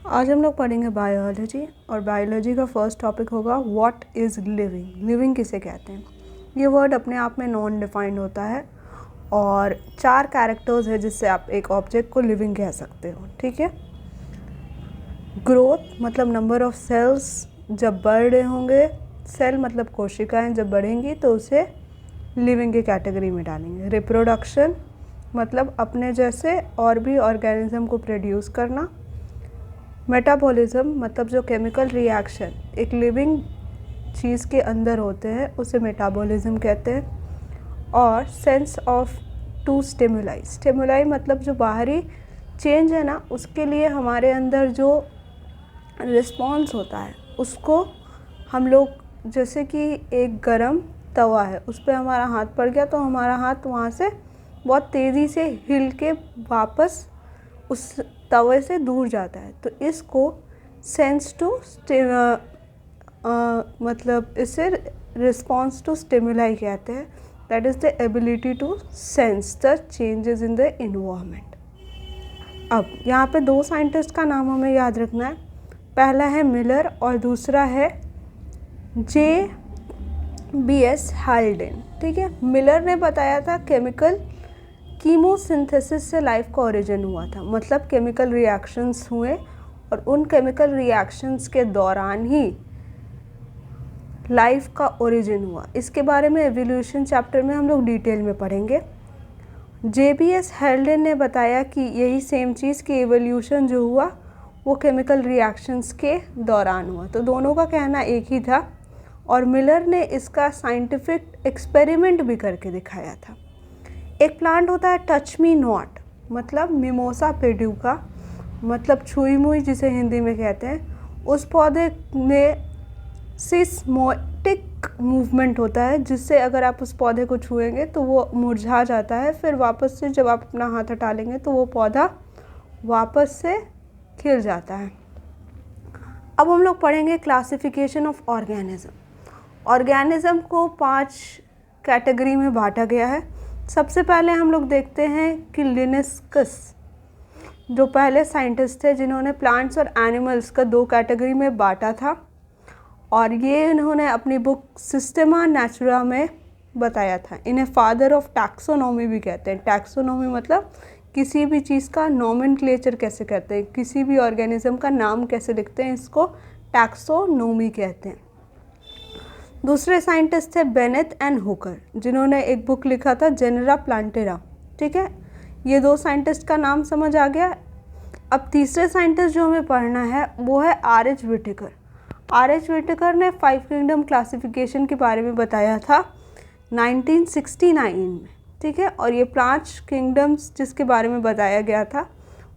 आज हम लोग पढ़ेंगे बायोलॉजी और बायोलॉजी का फर्स्ट टॉपिक होगा व्हाट इज़ लिविंग। लिविंग किसे कहते हैं। ये वर्ड अपने आप में नॉन डिफाइंड होता है और 4 कैरेक्टर्स है जिससे आप एक ऑब्जेक्ट को लिविंग कह सकते हो। ठीक है। ग्रोथ मतलब नंबर ऑफ सेल्स जब बढ़ रहे होंगे, सेल मतलब कोशिकाएं जब बढ़ेंगी तो उसे लिविंग की कैटेगरी में डालेंगे। रिप्रोडक्शन मतलब अपने जैसे और भी ऑर्गेनिज्म को प्रोड्यूस करना। मेटाबॉलिज्म मतलब जो केमिकल रिएक्शन एक लिविंग चीज़ के अंदर होते हैं उसे मेटाबॉलिज्म कहते हैं। और sense of to stimuli, stimuli मतलब जो बाहरी चेंज है ना, उसके लिए हमारे अंदर जो रिस्पॉन्स होता है उसको हम लोग, जैसे कि एक गरम तवा है उस पर हमारा हाथ पड़ गया तो हमारा हाथ वहाँ से बहुत तेज़ी से हिल के वापस उस तवे से दूर जाता है, तो इसको सेंस टू मतलब इसे रिस्पॉन्स टू स्टिमुलाई कहते हैं। That is the ability to sense the changes in the environment. अब यहाँ पे 2 साइंटिस्ट का नाम हमें याद रखना है। पहला है मिलर और दूसरा है J.B.S. हाल्डेन। ठीक है। मिलर ने बताया था केमिकल कीमोसिंथेसिस से लाइफ का ओरिजिन हुआ था, मतलब केमिकल रिएक्शंस हुए और उन केमिकल रिएक्शंस के दौरान ही लाइफ का ओरिजिन हुआ। इसके बारे में एवोल्यूशन चैप्टर में हम लोग डिटेल में पढ़ेंगे। J.B.S. हाल्डेन ने बताया कि यही सेम चीज़ की एवोल्यूशन जो हुआ वो केमिकल रिएक्शंस के दौरान हुआ, तो दोनों का कहना एक ही था और मिलर ने इसका साइंटिफिक एक्सपेरिमेंट भी करके दिखाया था। एक प्लांट होता है टच मी नॉट, मतलब मिमोसा पेड्यूका, मतलब छुई मुई जिसे हिंदी में कहते हैं। उस पौधे में सिस्मोटिक मूवमेंट होता है जिससे अगर आप उस पौधे को छुएंगे तो वो मुरझा जाता है, फिर वापस से जब आप अपना हाथ हटा लेंगे तो वो पौधा वापस से खिल जाता है। अब हम लोग पढ़ेंगे क्लासिफिकेशन ऑफ ऑर्गेनिज्म। ऑर्गेनिज्म को 5 कैटेगरी में बांटा गया है। सबसे पहले हम लोग देखते हैं कि लिनिस्कस जो पहले साइंटिस्ट थे जिन्होंने प्लांट्स और एनिमल्स का 2 कैटेगरी में बांटा था और ये इन्होंने अपनी बुक सिस्टेमा नेचुरा में बताया था। इन्हें फादर ऑफ टैक्सोनॉमी भी कहते हैं। टैक्सोनॉमी मतलब किसी भी चीज़ का नोमेनक्लेचर कैसे कहते हैं, किसी भी ऑर्गेनिज्म का नाम कैसे लिखते हैं, इसको टैक्सोनॉमी कहते हैं। दूसरे साइंटिस्ट थे बेनेथ एंड हुकर जिन्होंने एक बुक लिखा था जेनेरा प्लांटेरा। ठीक है, ये 2 साइंटिस्ट का नाम समझ आ गया। अब तीसरे साइंटिस्ट जो हमें पढ़ना है वो है R.H. व्हिटेकर। R.H. व्हिटेकर ने 5 किंगडम क्लासिफिकेशन के बारे में बताया था 1969 में। ठीक है, और ये 5 किंगडम्स जिसके बारे में बताया गया था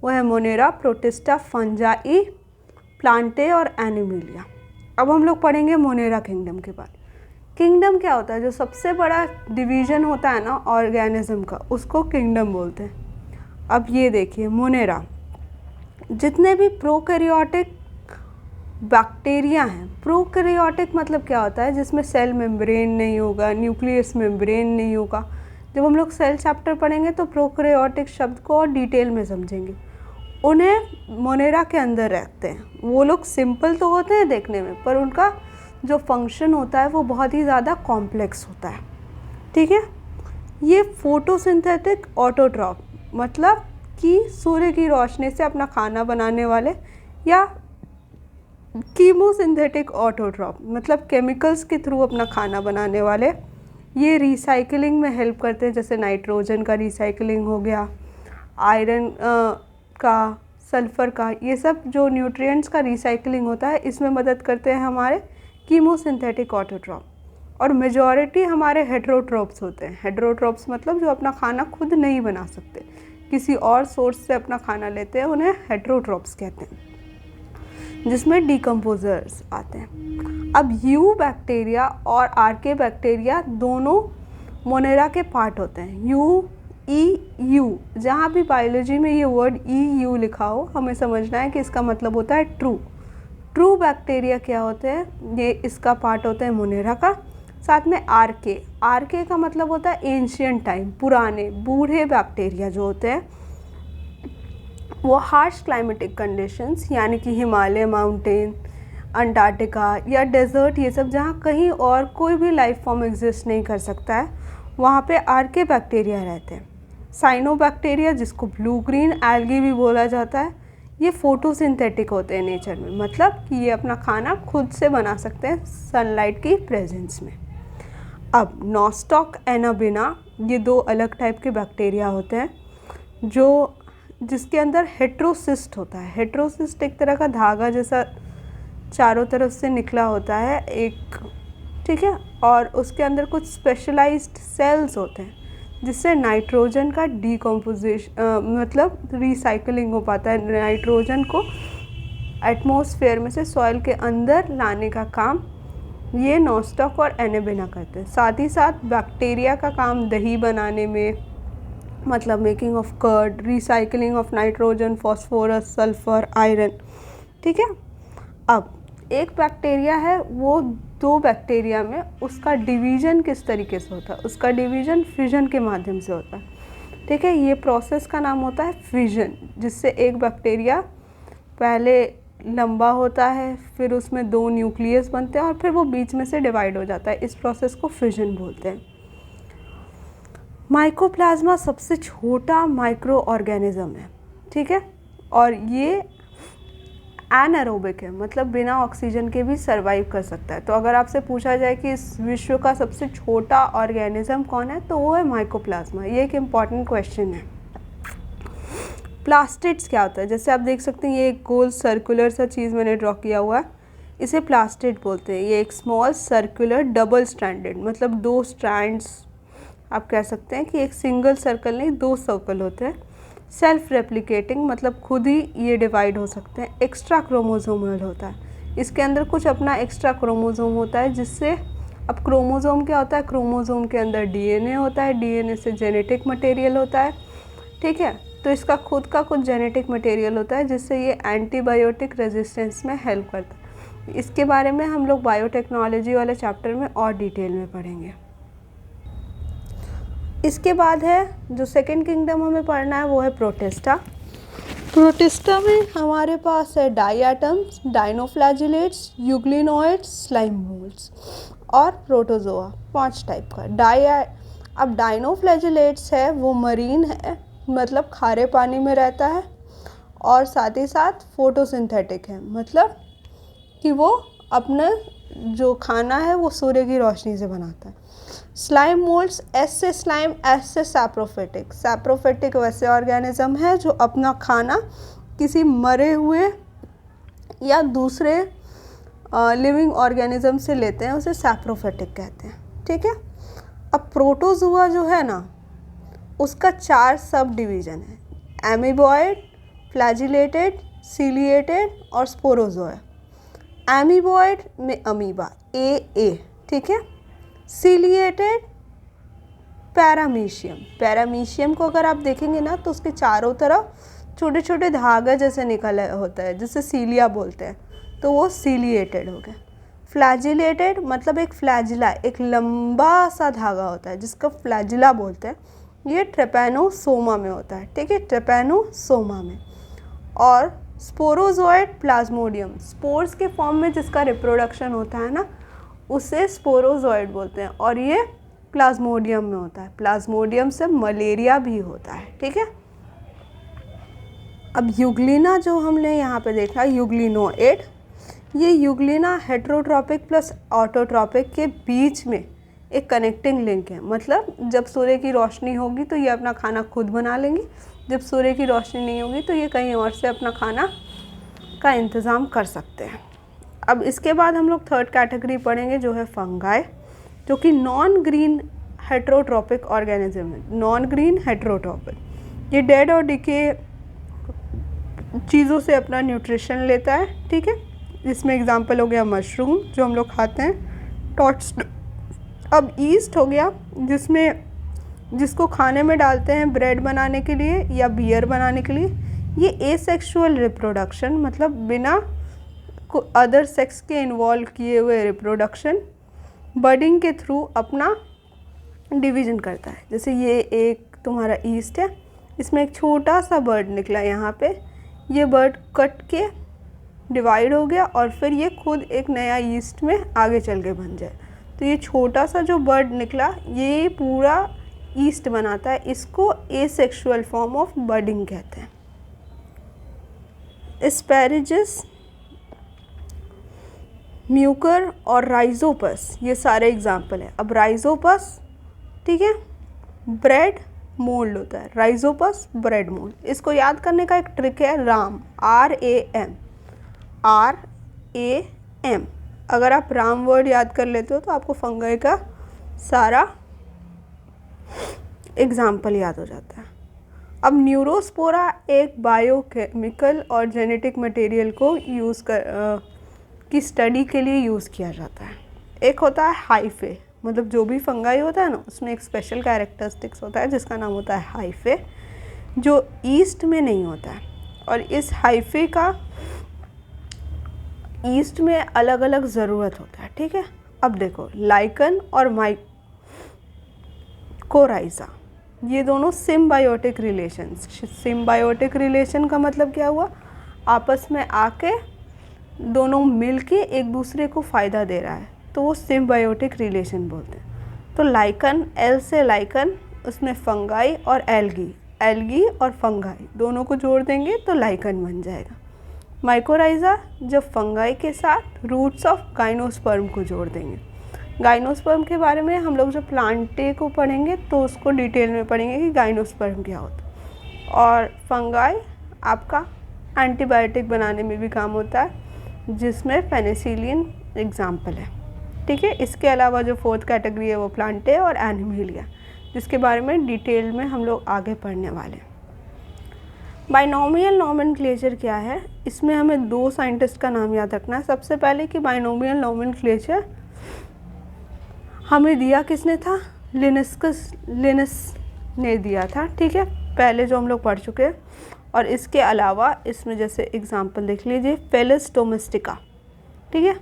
वो है मोनेरा, प्रोटिस्टा, फंजाई, प्लांटे और एनिमिलिया। अब हम लोग पढ़ेंगे मोनेरा किंगडम के बारे में। किंगडम क्या होता है? जो सबसे बड़ा डिवीज़न होता है ना ऑर्गेनिज्म का, उसको किंगडम बोलते हैं। अब ये देखिए मोनेरा, जितने भी प्रोकैरियोटिक बैक्टीरिया हैं, प्रोकैरियोटिक मतलब क्या होता है? जिसमें सेल मेम्ब्रेन नहीं होगा, न्यूक्लियस मेम्ब्रेन नहीं होगा। जब हम लोग सेल चैप्टर पढ़ेंगे तो प्रोकैरियोटिक शब्द को और डिटेल में समझेंगे। उन्हें मोनेरा के अंदर रखते हैं। वो लोग सिंपल तो होते हैं देखने में, पर उनका जो फंक्शन होता है वो बहुत ही ज़्यादा कॉम्प्लेक्स होता है। ठीक है, ये फोटोसिंथेटिक ऑटोट्रॉप मतलब कि सूर्य की रोशनी से अपना खाना बनाने वाले, या कीमोसिंथेटिक ऑटोट्रॉप मतलब केमिकल्स के थ्रू अपना खाना बनाने वाले। ये रिसाइकलिंग में हेल्प करते हैं, जैसे नाइट्रोजन का रिसाइकलिंग हो गया, आयरन का, सल्फ़र का, ये सब जो न्यूट्रिएंट्स का रिसाइकलिंग होता है इसमें मदद करते हैं हमारे कीमोसिंथेटिक ऑटोट्रॉप। और मेजॉरिटी हमारे हेटेरोट्रॉप्स होते हैं। हेटेरोट्रॉप्स मतलब जो अपना खाना खुद नहीं बना सकते, किसी और सोर्स से अपना खाना लेते हैं, उन्हें हेटेरोट्रॉप्स कहते हैं, जिसमें डिकम्पोजर्स आते हैं। अब यू बैक्टीरिया और आर्के बैक्टीरिया दोनों मोनेरा के पार्ट होते हैं। यू, जहाँ भी बायोलॉजी में ये वर्ड EU लिखा हो हमें समझना है कि इसका मतलब होता है ट्रू बैक्टीरिया क्या होते हैं? ये इसका पार्ट होता है मोनेरा का। साथ में आरके का मतलब होता है एंशियंट टाइम, पुराने बूढ़े बैक्टीरिया जो होते हैं। वो हार्श क्लाइमेटिक कंडीशंस यानी कि हिमालय माउंटेन, अंटार्कटिका या डेजर्ट, ये सब जहाँ कहीं और कोई भी लाइफ फॉर्म एग्जिस्ट नहीं कर सकता है, वहाँ पे आर्के बैक्टीरिया रहते हैं। साइनोबैक्टीरिया, जिसको ब्लू ग्रीन एल्गी भी बोला जाता है, ये फोटोसिंथेटिक होते हैं नेचर में, मतलब कि ये अपना खाना खुद से बना सकते हैं सनलाइट की प्रेजेंस में। अब नॉस्टॉक एनाबिना, ये दो अलग टाइप के बैक्टीरिया होते हैं जिसके अंदर हेट्रोसिस्ट होता है। हेट्रोसिस्ट एक तरह का धागा जैसा चारों तरफ से निकला होता है एक, ठीक है, और उसके अंदर कुछ स्पेशलाइज्ड सेल्स होते हैं जिससे नाइट्रोजन का डीकम्पोजिशन मतलब रिसाइकलिंग हो पाता है। नाइट्रोजन को एटमॉस्फेयर में से सॉइल के अंदर लाने का काम ये नॉस्टॉक और एनाबिना करते हैं। साथ ही साथ बैक्टीरिया का काम दही बनाने में, मतलब making of curd, recycling of nitrogen, phosphorus, sulphur, iron, ठीक है। अब एक बैक्टीरिया है, वो दो बैक्टीरिया में उसका डिवीज़न किस तरीके से होता है, उसका डिवीज़न फिजन के माध्यम से होता है, ठीक है। ये प्रोसेस का नाम होता है फिजन, जिससे एक बैक्टीरिया पहले लंबा होता है, फिर उसमें दो न्यूक्लियस बनते हैं और फिर वो बीच में से डिवाइड हो जाता है। इस प्रोसेस को फिजन बोलते हैं। माइकोप्लाज्मा सबसे छोटा माइक्रो ऑर्गेनिज्म है, ठीक है, और ये एनारोबिक है, मतलब बिना ऑक्सीजन के भी सरवाइव कर सकता है। तो अगर आपसे पूछा जाए कि इस विश्व का सबसे छोटा ऑर्गेनिज्म कौन है, तो वो है माइकोप्लाज्मा। ये एक इम्पॉर्टेंट क्वेश्चन है। प्लास्टिड्स क्या होता है, जैसे आप देख सकते हैं ये एक गोल सर्कुलर सा चीज़ मैंने ड्रॉ किया हुआ है, इसे प्लास्टिड बोलते हैं। ये एक स्मॉल सर्कुलर डबल स्ट्रैंडेड, मतलब दो स्ट्रैंड्स आप कह सकते हैं कि एक सिंगल सर्कल नहीं, दो सर्कल होते हैं। सेल्फ रेप्लिकेटिंग, मतलब खुद ही ये डिवाइड हो सकते हैं। एक्स्ट्रा क्रोमोसोमल होता है, इसके अंदर कुछ अपना एक्स्ट्रा क्रोमोसोम होता है, जिससे अब क्रोमोसोम क्या होता है, क्रोमोसोम के अंदर डीएनए होता है, डीएनए से जेनेटिक मटेरियल होता है, ठीक है। तो इसका खुद का कुछ जेनेटिक मटेरियल होता है जिससे ये एंटीबायोटिक रेजिस्टेंस में हेल्प करता है। इसके बारे में हम लोग बायोटेक्नोलॉजी वाले चैप्टर में और डिटेल में पढ़ेंगे। इसके बाद है जो सेकेंड किंगडम हमें पढ़ना है, वो है प्रोटिस्टा। प्रोटिस्टा में हमारे पास है डाईएटम्स, डाइनोफ्लैजिलेट्स, यूग्लिनोइड्स, स्लाइम मोल्ड्स और प्रोटोजोआ, 5 टाइप का। अब डाइनोफ्लैजिलेट्स है वो मरीन है, मतलब खारे पानी में रहता है, और साथ ही साथ फोटोसिंथेटिक है, मतलब कि वो अपना जो खाना है वो सूर्य की रोशनी से बनाता है। स्लाइम मोल्ड्स, एस से स्लाइम, एस से सैप्रोफिटिक। सैप्रोफिटिक वैसे ऑर्गेनिज्म है जो अपना खाना किसी मरे हुए या दूसरे लिविंग ऑर्गेनिज्म से लेते हैं, उसे सैप्रोफिटिक कहते हैं, ठीक है। अब प्रोटोजुआ जो है ना, उसका 4 सब डिवीज़न है, एमीबॉयड, फ्लैजिलेटेड, सीलिएटेड और स्पोरोजोआ। एमीबॉयड में अमीबा, ए, ठीक है। सीलिएटेड पैरामीशियम, पैरामीशियम को अगर आप देखेंगे ना तो उसके चारों तरफ छोटे छोटे धागे जैसे निकल होता है, जिसे सीलिया बोलते हैं, तो वो सीलिएटेड हो गया। फ्लैजिलेटेड मतलब एक फ्लैजिला, एक लंबा सा धागा होता है जिसका फ्लैजिला बोलते हैं, ये ट्रेपैनोसोमा में होता है, ठीक है, ट्रेपैनोसोमा में। और स्पोरोजोइड प्लाज्मोडियम, स्पोर्स के फॉर्म में जिसका रिप्रोडक्शन होता है ना, उसे स्पोरोजोइड बोलते हैं, और ये प्लाज्मोडियम में होता है। प्लाज्मोडियम से मलेरिया भी होता है, ठीक है। अब यूग्लिना जो हमने यहाँ पे देखा, यूग्लिनोइड, ये यूग्लिना हेट्रोट्रॉपिक प्लस ऑटोट्रॉपिक के बीच में एक कनेक्टिंग लिंक है, मतलब जब सूर्य की रोशनी होगी तो ये अपना खाना खुद बना लेंगी, जब सूर्य की रोशनी नहीं होगी तो ये कहीं और से अपना खाना का इंतज़ाम कर सकते हैं। अब इसके बाद हम लोग थर्ड कैटेगरी पढ़ेंगे जो है फंगाई, जो कि नॉन ग्रीन हेट्रोट्रॉपिक ऑर्गेनिज्म है। नॉन ग्रीन हेट्रोट्रॉपिक, ये डेड और डिके चीज़ों से अपना न्यूट्रिशन लेता है, ठीक है। इसमें एग्जांपल हो गया मशरूम जो हम लोग खाते हैं, टोस्ट। अब ईस्ट हो गया जिसको खाने में डालते हैं ब्रेड बनाने के लिए या बियर बनाने के लिए। ये एसेक्सुअल रिप्रोडक्शन, मतलब बिना अदर सेक्स के इन्वॉल्व किए हुए रिप्रोडक्शन, बडिंग के थ्रू अपना डिवीज़न करता है। जैसे ये एक तुम्हारा ईस्ट है, इसमें एक छोटा सा बर्ड निकला यहाँ पे, ये बर्ड कट के डिवाइड हो गया और फिर ये खुद एक नया ईस्ट में आगे चल के बन जाए। तो ये छोटा सा जो बर्ड निकला ये पूरा ईस्ट बनाता है, इसको एसेक्सुअल फॉर्म ऑफ बर्डिंग कहते हैं। एस्पैरेगस, म्यूकर और राइजोपस ये सारे एग्जाम्पल हैं। अब राइजोपस, ठीक है, ब्रेड मोल्ड होता है, राइजोपस ब्रेड मोल्ड। इसको याद करने का एक ट्रिक है, राम, RAM, RAM। अगर आप राम वर्ड याद कर लेते हो तो आपको फंगाई का सारा एग्जाम्पल याद हो जाता है। अब न्यूरोस्पोरा एक बायोकेमिकल और जेनेटिक मटेरियल को यूज़ की स्टडी के लिए यूज़ किया जाता है। एक होता है हाइफे, मतलब जो भी फंगाई होता है ना उसमें एक स्पेशल कैरेक्टरिस्टिक्स होता है जिसका नाम होता है हाइफे, जो ईस्ट में नहीं होता है। और इस हाइफे का ईस्ट में अलग अलग ज़रूरत होता है, ठीक है। अब देखो, लाइकन और माइकोराइजा ये दोनों सिम्बायोटिक रिलेशंस। सिम्बायोटिक रिलेशन का मतलब क्या हुआ, आपस में आके दोनों मिलके एक दूसरे को फ़ायदा दे रहा है, तो वो सिम्बायोटिक रिलेशन बोलते हैं। तो लाइकन, एल से लाइकन, उसमें फंगाई और एल्गी, एल्गी और फंगाई दोनों को जोड़ देंगे तो लाइकन बन जाएगा। माइकोराइजा जब फंगाई के साथ रूट्स ऑफ गाइनोस्पर्म को जोड़ देंगे। गाइनोस्पर्म के बारे में हम लोग जब प्लांटे को पढ़ेंगे तो उसको डिटेल में पढ़ेंगे कि गाइनोस्पर्म क्या होता है। और फंगाई आपका एंटीबायोटिक बनाने में भी काम होता है, जिसमें पेनिसिलिन एग्जाम्पल है, ठीक है। इसके अलावा जो फोर्थ कैटेगरी है वो प्लांटे और एनिमेलिया, जिसके बारे में डिटेल में हम लोग आगे पढ़ने वाले हैं। बाइनोमियल नॉमेनक्लेचर क्या है, इसमें हमें दो साइंटिस्ट का नाम याद रखना है। सबसे पहले कि बाइनोमियल नॉमेनक्लेचर हमें दिया किसने था, लिनस ने दिया था, ठीक है, पहले जो हम लोग पढ़ चुके हैं। और इसके अलावा इसमें जैसे एग्जांपल देख लीजिए, फेलस डोमेस्टिका, ठीक है,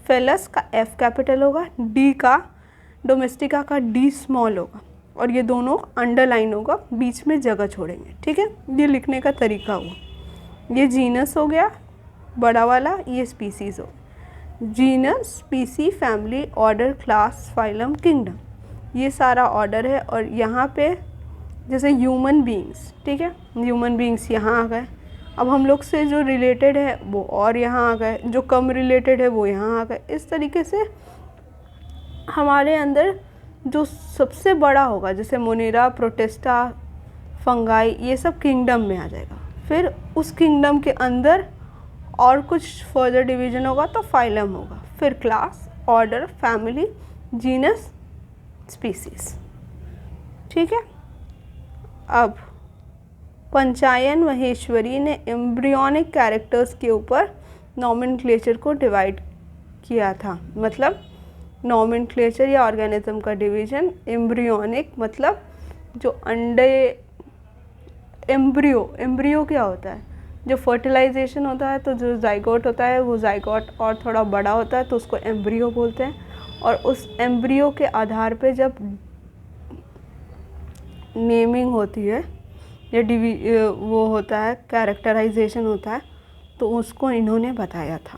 फेलस का F कैपिटल होगा, D का, डोमेस्टिका का D स्मॉल होगा, और ये दोनों अंडरलाइन होगा, बीच में जगह छोड़ेंगे, ठीक है। ये लिखने का तरीका हुआ। ये जीनस हो गया बड़ा वाला, ये स्पीसीज हो, genus, स्पीसी, family, order, class, phylum, kingdom, ये सारा ऑर्डर है। और यहाँ पे जैसे ह्यूमन बीइंग्स, ठीक है, ह्यूमन बीइंग्स यहाँ आ गए। अब हम लोग से जो रिलेटेड है वो और यहाँ आ गए, जो कम रिलेटेड है वो यहाँ आ गए। इस तरीके से हमारे अंदर जो सबसे बड़ा होगा, जैसे मोनेरा, प्रोटिस्टा, फंगाई, ये सब किंगडम में आ जाएगा। फिर उस किंगडम के अंदर और कुछ फर्दर डिवीजन होगा तो फाइलम होगा, फिर class, order, family, genus, species, ठीक है। अब पंचायन महेश्वरी ने एम्ब्रियोनिक कैरेक्टर्स के ऊपर नॉमेनक्लेचर को डिवाइड किया था। मतलब नॉमेनक्लेचर या ऑर्गेनिज्म का डिवीजन, एम्ब्रियोनिक मतलब जो अंडे, एम्ब्रियो क्या होता है, जो फर्टिलाइजेशन होता है तो जो जाइगोट होता है वो जाइगोट और थोड़ा बड़ा होता है तो उसको एम्ब्रियो बोलते हैं। और उस एम्ब्रियो के आधार पे जब नेमिंग होती है या वो होता है, कैरेक्टराइजेशन होता है, तो उसको इन्होंने बताया था।